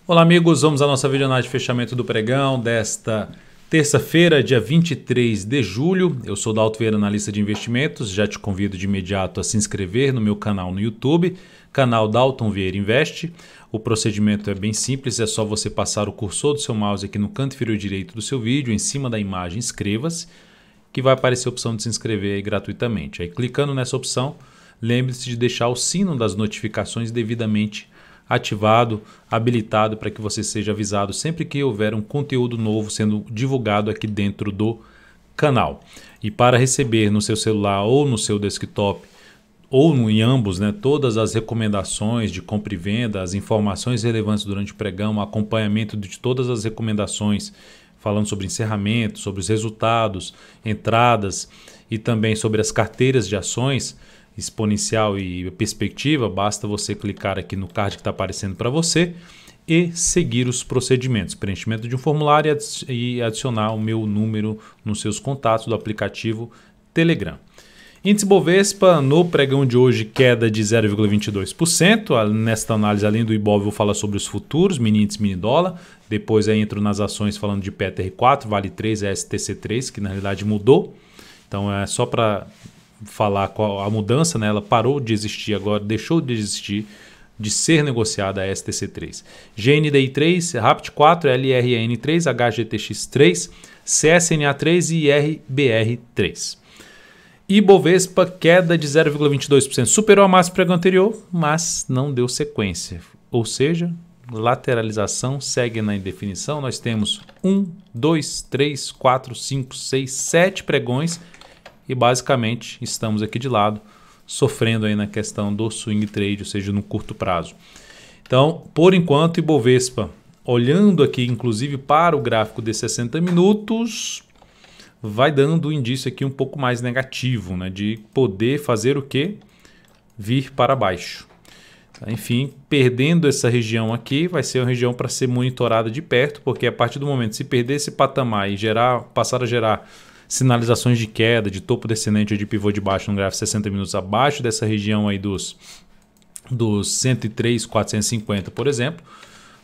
Olá amigos, vamos à nossa videoanálise de fechamento do pregão desta terça-feira, dia 23 de julho. Eu sou Dalton Vieira, analista de investimentos. Já te convido de imediato a se inscrever no meu canal no YouTube, canal Dalton Vieira Investe. O procedimento é bem simples, é só você passar o cursor do seu mouse aqui no canto inferior direito do seu vídeo, em cima da imagem inscreva-se, que vai aparecer a opção de se inscrever aí gratuitamente. Aí clicando nessa opção, lembre-se de deixar o sino das notificações devidamente ativado, habilitado para que você seja avisado sempre que houver um conteúdo novo sendo divulgado aqui dentro do canal. E para receber no seu celular ou no seu desktop, ou em ambos, todas as recomendações de compra e venda, as informações relevantes durante o pregão, o acompanhamento de todas as recomendações, falando sobre encerramento, sobre os resultados, entradas e também sobre as carteiras de ações, exponencial e perspectiva, basta você clicar aqui no card que está aparecendo para você e seguir os procedimentos. Preenchimento de um formulário e adicionar o meu número nos seus contatos do aplicativo Telegram. Índice Bovespa no pregão de hoje queda de 0,22%. Nesta análise, além do Ibov, eu vou falar sobre os futuros, mini índice, mini dólar. Depois aí entro nas ações falando de PTR4, Vale 3 e STC3, que na realidade mudou. Então é só para falar qual a mudança, ela parou de existir agora, deixou de existir, de ser negociada a STC3. GNDI3, RAPT4, LRN3, HGTX3, CSNA3 e RBR3. Ibovespa queda de 0,22%, superou a máxima do pregão anterior, mas não deu sequência, ou seja, lateralização segue na indefinição. Nós temos 1, 2, 3, 4, 5, 6, 7 pregões e basicamente estamos aqui de lado, sofrendo aí na questão do swing trade, ou seja, no curto prazo. Então, por enquanto, Ibovespa, olhando aqui inclusive para o gráfico de 60 minutos, vai dando um indício aqui um pouco mais negativo, de poder fazer o quê? Vir para baixo. Enfim, perdendo essa região aqui, vai ser uma região para ser monitorada de perto, porque a partir do momento, se perder esse patamar e passar a gerar sinalizações de queda, de topo descendente ou de pivô de baixo no gráfico 60 minutos abaixo dessa região aí dos 103,450, por exemplo,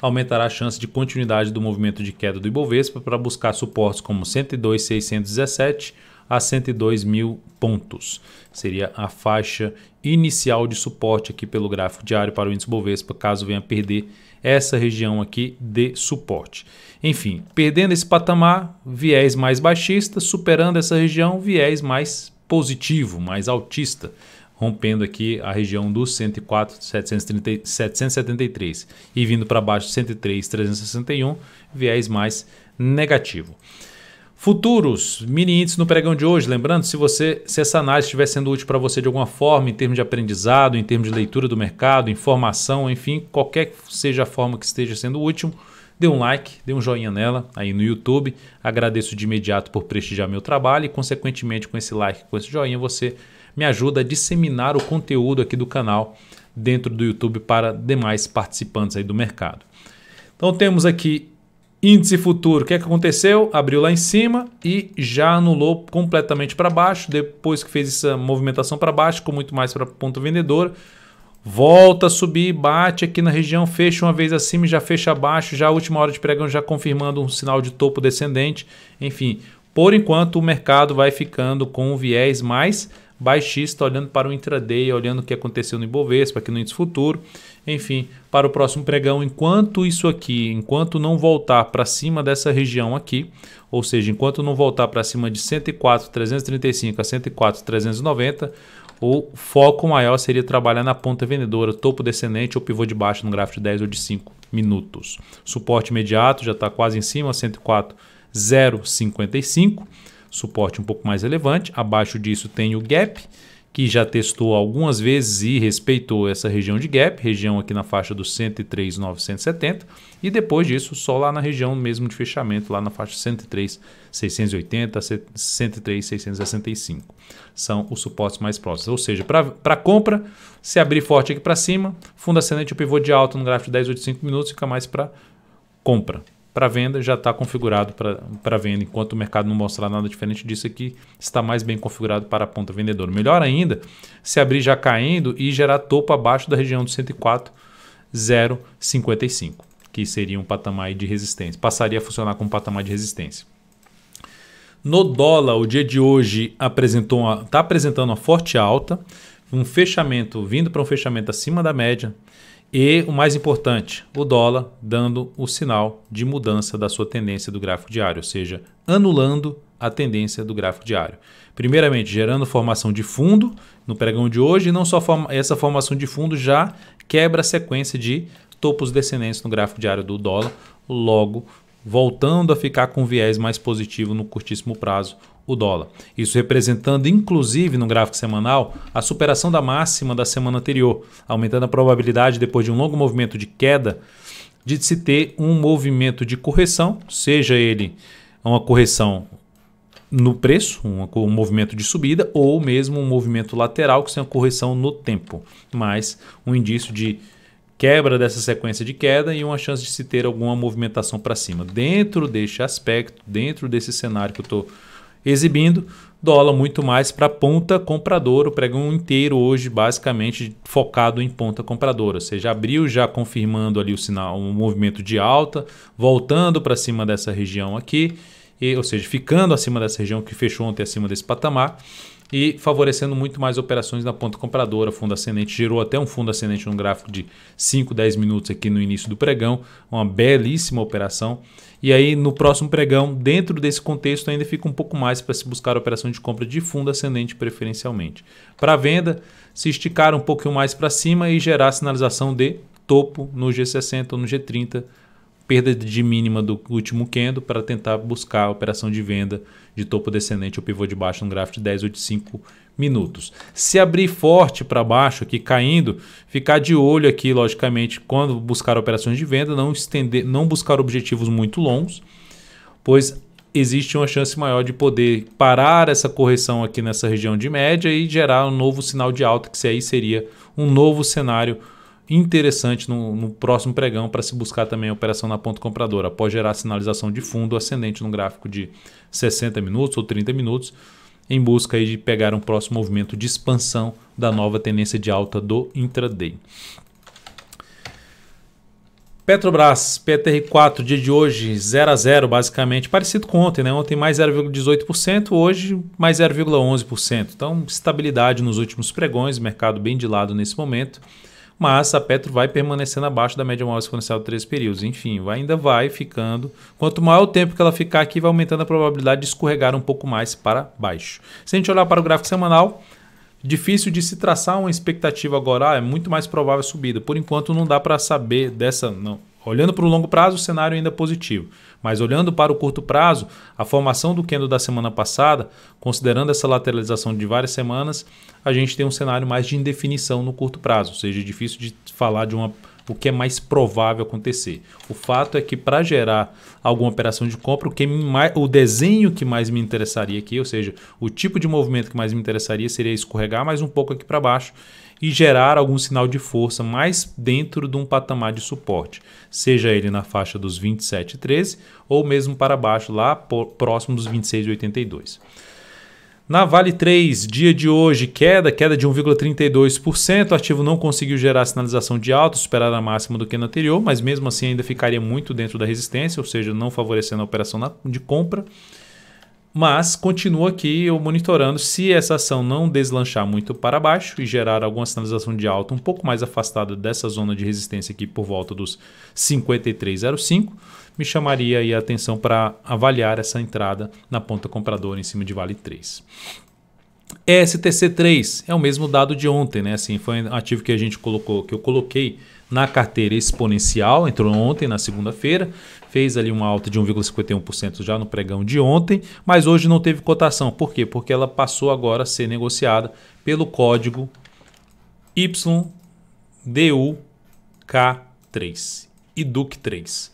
aumentará a chance de continuidade do movimento de queda do Ibovespa para buscar suportes como 102.617 a 102.000 pontos. Seria a faixa inicial de suporte aqui pelo gráfico diário para o índice Ibovespa, caso venha perder essa região aqui de suporte. Enfim, perdendo esse patamar, viés mais baixista, superando essa região, viés mais positivo, mais altista, rompendo aqui a região dos 104.773 e vindo para baixo 103.361, viés mais negativo. Futuros, mini índice no pregão de hoje. Lembrando, se essa análise estiver sendo útil para você de alguma forma, em termos de aprendizado, em termos de leitura do mercado, informação, enfim, qualquer que seja a forma que esteja sendo útil, dê um like, dê um joinha nela aí no YouTube. Agradeço de imediato por prestigiar meu trabalho e, consequentemente, com esse like, com esse joinha, você me ajuda a disseminar o conteúdo aqui do canal dentro do YouTube para demais participantes aí do mercado. Então temos aqui índice futuro. O que é que aconteceu? Abriu lá em cima e já anulou completamente para baixo. Depois que fez essa movimentação para baixo, com muito mais para ponta vendedora, volta a subir, bate aqui na região, fecha uma vez acima e já fecha abaixo. Já a última hora de pregão já confirmando um sinal de topo descendente. Enfim, por enquanto o mercado vai ficando com um viés mais baixista, olhando para o intraday, olhando o que aconteceu no Ibovespa, aqui no índice futuro, enfim, para o próximo pregão, enquanto não voltar para cima dessa região aqui, ou seja, enquanto não voltar para cima de 104.335 a 104.390, o foco maior seria trabalhar na ponta vendedora, topo descendente ou pivô de baixo no gráfico de 10 ou de 5 minutos. Suporte imediato já está quase em cima, 104.055. Suporte um pouco mais relevante. Abaixo disso tem o gap, que já testou algumas vezes e respeitou essa região de gap, região aqui na faixa dos 103.970, e depois disso só lá na região mesmo de fechamento, lá na faixa 103.680 a 103.665. São os suportes mais próximos. Ou seja, para compra, se abrir forte aqui para cima, fundo ascendente ou pivô de alta no gráfico de 10 ou de 5 minutos, fica mais para compra. Para venda já está configurado para venda, enquanto o mercado não mostrar nada diferente disso aqui, está mais bem configurado para a ponta vendedora. Melhor ainda, se abrir já caindo e gerar topo abaixo da região do 104.055. que seria um patamar de resistência. Passaria a funcionar como patamar de resistência. No dólar, o dia de hoje está apresentando uma forte alta, um fechamento, vindo para um fechamento acima da média. E o mais importante, o dólar dando o sinal de mudança da sua tendência do gráfico diário, ou seja, anulando a tendência do gráfico diário. Primeiramente, gerando formação de fundo no pregão de hoje, e não só essa formação de fundo já quebra a sequência de topos descendentes no gráfico diário do dólar, logo voltando a ficar com viés mais positivo no curtíssimo prazo, o dólar. Isso representando, inclusive, no gráfico semanal, a superação da máxima da semana anterior, aumentando a probabilidade, depois de um longo movimento de queda, de se ter um movimento de correção, seja ele uma correção no preço, um movimento de subida, ou mesmo um movimento lateral, que seja uma correção no tempo, mas um indício de quebra dessa sequência de queda e uma chance de se ter alguma movimentação para cima. Dentro deste aspecto, dentro desse cenário que eu estou exibindo, dólar muito mais para ponta compradora, o pregão inteiro hoje basicamente focado em ponta compradora, ou seja, abriu já confirmando ali o sinal, um movimento de alta, voltando para cima dessa região aqui, ou seja, ficando acima dessa região que fechou ontem acima desse patamar, e favorecendo muito mais operações na ponta compradora, fundo ascendente, gerou até um fundo ascendente no gráfico de 5, 10 minutos aqui no início do pregão, uma belíssima operação. E aí no próximo pregão, dentro desse contexto, ainda fica um pouco mais para se buscar a operação de compra de fundo ascendente preferencialmente. Para venda, se esticar um pouquinho mais para cima e gerar sinalização de topo no G60 ou no G30, perda de mínima do último candle para tentar buscar a operação de venda de topo descendente ou pivô de baixo no gráfico de 10 ou de 5 minutos. Se abrir forte para baixo aqui caindo, ficar de olho aqui logicamente quando buscar operações de venda, não buscar objetivos muito longos, pois existe uma chance maior de poder parar essa correção aqui nessa região de média e gerar um novo sinal de alta, que aí seria um novo cenário interessante no próximo pregão para se buscar também a operação na ponta compradora, após gerar sinalização de fundo ascendente no gráfico de 60 minutos ou 30 minutos, em busca aí de pegar um próximo movimento de expansão da nova tendência de alta do intraday. Petrobras, PTR4, dia de hoje 0 a 0 basicamente, parecido com ontem, né? Ontem mais 0,18%, hoje mais 0,11%. Então estabilidade nos últimos pregões, mercado bem de lado nesse momento. Mas a Petro vai permanecendo abaixo da média móvel exponencial de 3 períodos. Enfim, ainda vai ficando. Quanto maior o tempo que ela ficar aqui, vai aumentando a probabilidade de escorregar um pouco mais para baixo. Se a gente olhar para o gráfico semanal, difícil de se traçar uma expectativa agora. É muito mais provável a subida. Por enquanto não dá para saber dessa... Não. Olhando para o longo prazo, o cenário ainda é positivo. Mas olhando para o curto prazo, a formação do candle da semana passada, considerando essa lateralização de várias semanas, a gente tem um cenário mais de indefinição no curto prazo. Ou seja, é difícil de falar de o que é mais provável acontecer. O fato é que para gerar alguma operação de compra, o desenho que mais me interessaria aqui, ou seja, o tipo de movimento que mais me interessaria seria escorregar mais um pouco aqui para baixo e gerar algum sinal de força mais dentro de um patamar de suporte, seja ele na faixa dos 27,13 ou mesmo para baixo, lá próximo dos 26,82. Na Vale 3, dia de hoje, queda de 1,32%, o ativo não conseguiu gerar sinalização de alta, superar a máxima do que no anterior, mas mesmo assim ainda ficaria muito dentro da resistência, ou seja, não favorecendo a operação de compra. Mas continua aqui eu monitorando, se essa ação não deslanchar muito para baixo e gerar alguma sinalização de alta um pouco mais afastada dessa zona de resistência aqui por volta dos 53,05, me chamaria aí a atenção para avaliar essa entrada na ponta compradora em cima de Vale 3. ESTC3 é o mesmo dado de ontem, né? Assim, foi um ativo que a gente colocou, que eu coloquei na carteira exponencial, entrou ontem na segunda-feira, fez ali uma alta de 1,51% já no pregão de ontem, mas hoje não teve cotação. Por quê? Porque ela passou agora a ser negociada pelo código YDUK3, IDUK3.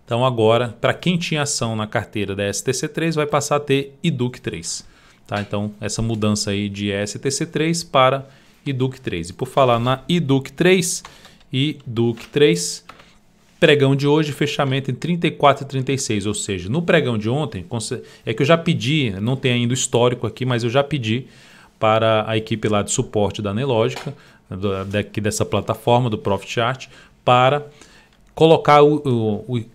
Então agora, para quem tinha ação na carteira da STC3, vai passar a ter IDUK3. Tá? Então essa mudança aí de STC3 para IDUK3. E por falar na IDUK3, pregão de hoje, fechamento em 34,36, ou seja, no pregão de ontem, é que eu já pedi, não tem ainda o histórico aqui, mas eu já pedi para a equipe lá de suporte da Nelogica, dessa plataforma, do Profit Chart, para colocar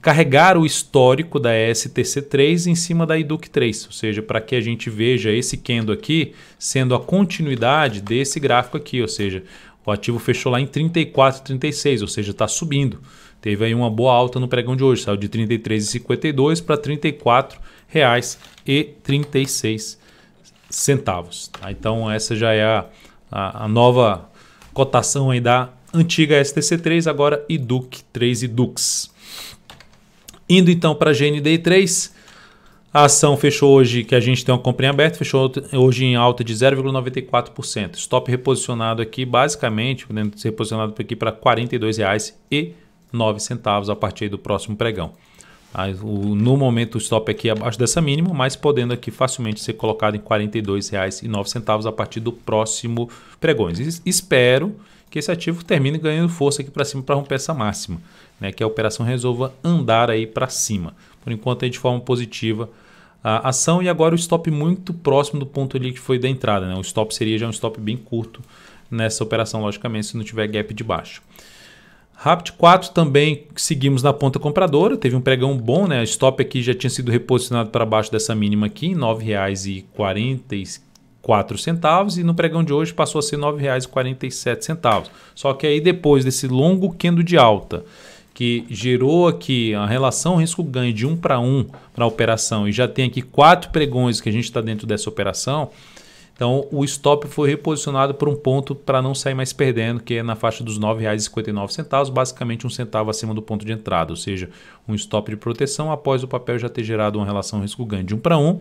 carregar o histórico da STC3 em cima da IDUC3, ou seja, para que a gente veja esse candle aqui sendo a continuidade desse gráfico aqui, ou seja, o ativo fechou lá em 34,36, ou seja, está subindo. Teve aí uma boa alta no pregão de hoje, saiu de R$ 33,52 para R$ 34,36. Tá? Então essa já é a nova cotação aí da antiga STC3, agora IDUC3 IDUX. Indo então para a GNDI3, a ação fechou hoje, que a gente tem uma comprinha aberta, fechou hoje em alta de 0,94%. Stop reposicionado aqui, basicamente, podendo ser reposicionado aqui para R$ 42,09 a partir do próximo pregão. No momento o stop aqui é abaixo dessa mínima, mas podendo aqui facilmente ser colocado em R$ 42,09 a partir do próximo pregão. Espero que esse ativo termine ganhando força aqui para cima para romper essa máxima, né? Que a operação resolva andar aí para cima. Por enquanto aí de forma positiva a ação, e agora o stop muito próximo do ponto ali que foi da entrada, né? O stop seria já um stop bem curto nessa operação, logicamente, se não tiver gap de baixo. Rapid 4 também seguimos na ponta compradora, teve um pregão bom, né? O stop aqui já tinha sido reposicionado para baixo dessa mínima aqui, em R$ 9,44, e no pregão de hoje passou a ser R$ 9,47. Só que aí depois desse longo candle de alta, que gerou aqui a relação risco-ganho de 1 para 1 para a operação, e já tem aqui 4 pregões que a gente está dentro dessa operação, então o stop foi reposicionado por um ponto para não sair mais perdendo, que é na faixa dos R$ 9,59, basicamente um centavo acima do ponto de entrada, ou seja, um stop de proteção após o papel já ter gerado uma relação risco-ganho de 1 para 1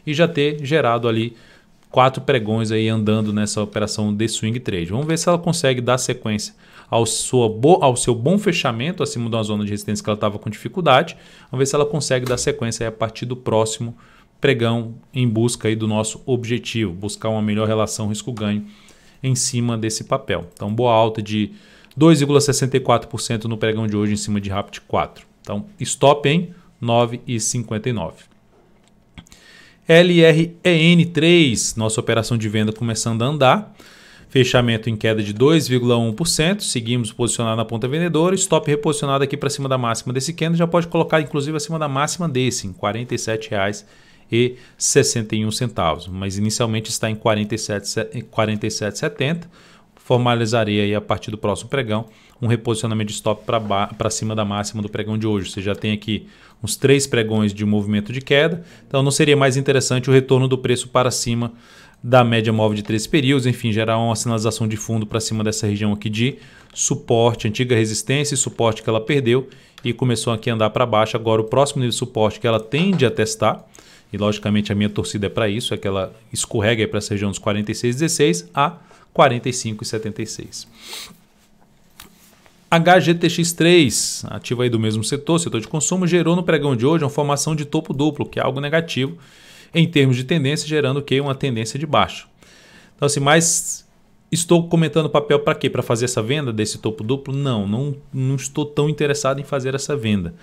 e já ter gerado ali 4 pregões aí andando nessa operação de swing trade. Vamos ver se ela consegue dar sequência ao seu bom fechamento acima de uma zona de resistência que ela estava com dificuldade. Vamos ver se ela consegue dar sequência aí a partir do próximo pregão em busca aí do nosso objetivo, buscar uma melhor relação risco-ganho em cima desse papel. Então, boa alta de 2,64% no pregão de hoje em cima de Rapid 4. Então, stop em 9,59. LREN3, nossa operação de venda começando a andar. Fechamento em queda de 2,1%. Seguimos posicionado na ponta vendedora. Stop reposicionado aqui para cima da máxima desse candle. Já pode colocar inclusive acima da máxima desse, em R$ 47,61. Mas inicialmente está em R$ 47,70. Formalizarei aí a partir do próximo pregão um reposicionamento de stop para cima da máxima do pregão de hoje. Você já tem aqui uns 3 pregões de movimento de queda. Então não seria mais interessante o retorno do preço para cima da média móvel de 13 períodos, enfim, gerar uma sinalização de fundo para cima dessa região aqui de suporte, antiga resistência e suporte que ela perdeu e começou aqui a andar para baixo. Agora o próximo nível de suporte que ela tende a testar, e logicamente a minha torcida é para isso, é que ela escorrega para essa região dos 46,16 a 45,76. HGTX3, ativo aí do mesmo setor de consumo, gerou no pregão de hoje uma formação de topo duplo, que é algo negativo em termos de tendência, gerando o quê? Uma tendência de baixo. Então assim, mas estou comentando o papel para quê? Para fazer essa venda desse topo duplo? Não estou tão interessado em fazer essa venda.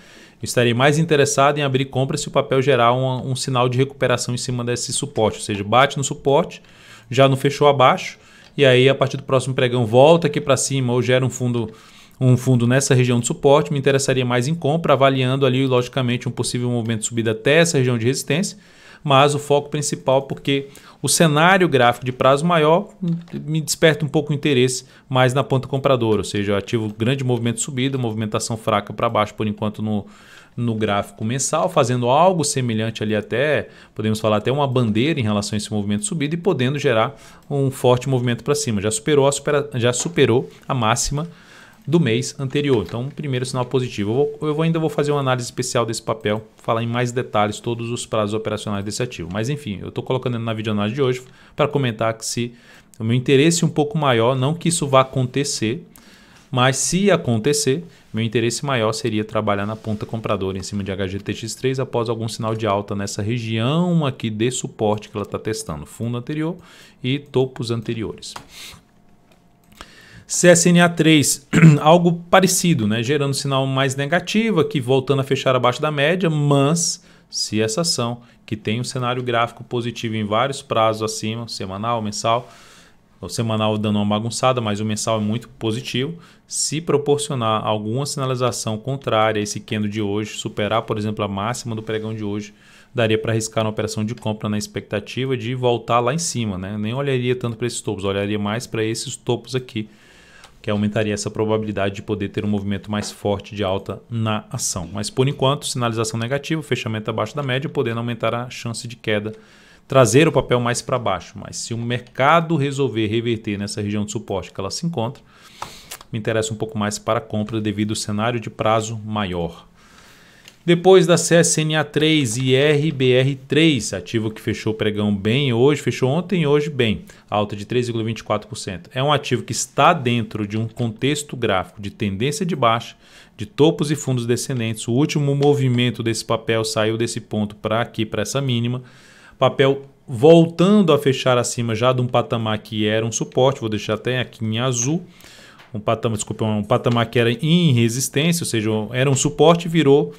Eu estaria mais interessado em abrir compra se o papel gerar um sinal de recuperação em cima desse suporte, ou seja, bate no suporte, já não fechou abaixo, e aí a partir do próximo pregão volta aqui para cima ou gera um fundo nessa região de suporte. Me interessaria mais em compra, avaliando ali logicamente um possível movimento de subida até essa região de resistência, mas o foco principal, porque o cenário gráfico de prazo maior me desperta um pouco o interesse mais na ponta compradora, ou seja, eu ativo grande movimento de subida, movimentação fraca para baixo por enquanto no gráfico mensal, fazendo algo semelhante ali até, podemos falar até uma bandeira em relação a esse movimento de subida e podendo gerar um forte movimento para cima. Já superou a máxima do mês anterior. Então, primeiro sinal positivo. Eu ainda vou fazer uma análise especial desse papel, falar em mais detalhes todos os prazos operacionais desse ativo. Mas enfim, eu estou colocando na videoanálise de hoje para comentar que se o meu interesse um pouco maior, não que isso vá acontecer, mas se acontecer, meu interesse maior seria trabalhar na ponta compradora em cima de HGTX3 após algum sinal de alta nessa região aqui de suporte que ela está testando, fundo anterior e topos anteriores. CSNA3, algo parecido, né? Gerando sinal mais negativo aqui, voltando a fechar abaixo da média, mas se essa ação, que tem um cenário gráfico positivo em vários prazos acima, semanal, mensal, O semanal dando uma bagunçada, mas o mensal é muito positivo. Se proporcionar alguma sinalização contrária a esse candle de hoje, superar, por exemplo, a máxima do pregão de hoje, daria para arriscar uma operação de compra na expectativa de voltar lá em cima, né? Nem olharia tanto para esses topos, olharia mais para esses topos aqui, que aumentaria essa probabilidade de poder ter um movimento mais forte de alta na ação. Mas por enquanto, sinalização negativa, fechamento abaixo da média, podendo aumentar a chance de queda, trazer o papel mais para baixo. Mas se o mercado resolver reverter nessa região de suporte que ela se encontra, me interessa um pouco mais para a compra devido ao cenário de prazo maior. Depois da CSNA3 e RBR3, ativo que fechou o pregão bem hoje, fechou ontem e hoje bem, alta de 3,24%. É um ativo que está dentro de um contexto gráfico de tendência de baixa, de topos e fundos descendentes. O último movimento desse papel saiu desse ponto para aqui, para essa mínima. Papel voltando a fechar acima já de um patamar que era um suporte, vou deixar até aqui em azul. Um patamar que era em resistência, ou seja, era um suporte e virou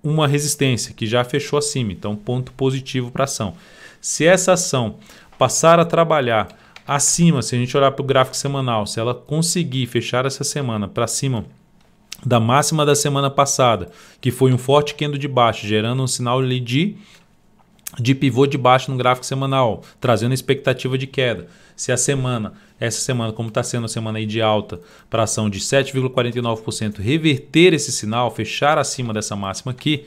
uma resistência que já fechou acima, então ponto positivo para a ação. Se essa ação passar a trabalhar acima, se a gente olhar para o gráfico semanal, se ela conseguir fechar essa semana para cima da máxima da semana passada, que foi um forte candle de baixo, gerando um sinal ali de pivô de baixo no gráfico semanal, trazendo expectativa de queda. Se essa semana, como está sendo a semana aí de alta para ação de 7,49%, reverter esse sinal, fechar acima dessa máxima aqui,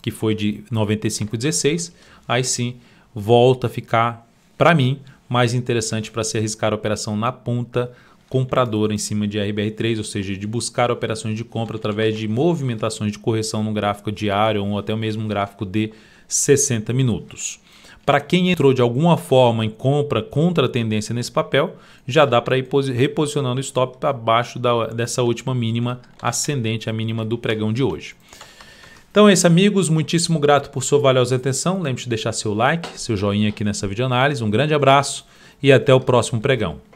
que foi de 95,16, aí sim volta a ficar, para mim, mais interessante para se arriscar a operação na ponta compradora em cima de RBR3, ou seja, de buscar operações de compra através de movimentações de correção no gráfico diário ou até mesmo um gráfico de 60 minutos. Para quem entrou de alguma forma em compra contra a tendência nesse papel, já dá para ir reposicionando o stop abaixo dessa última mínima ascendente, a mínima do pregão de hoje. Então é isso, amigos. Muitíssimo grato por sua valiosa atenção. Lembre-se de deixar seu like, seu joinha aqui nessa videoanálise. Um grande abraço e até o próximo pregão.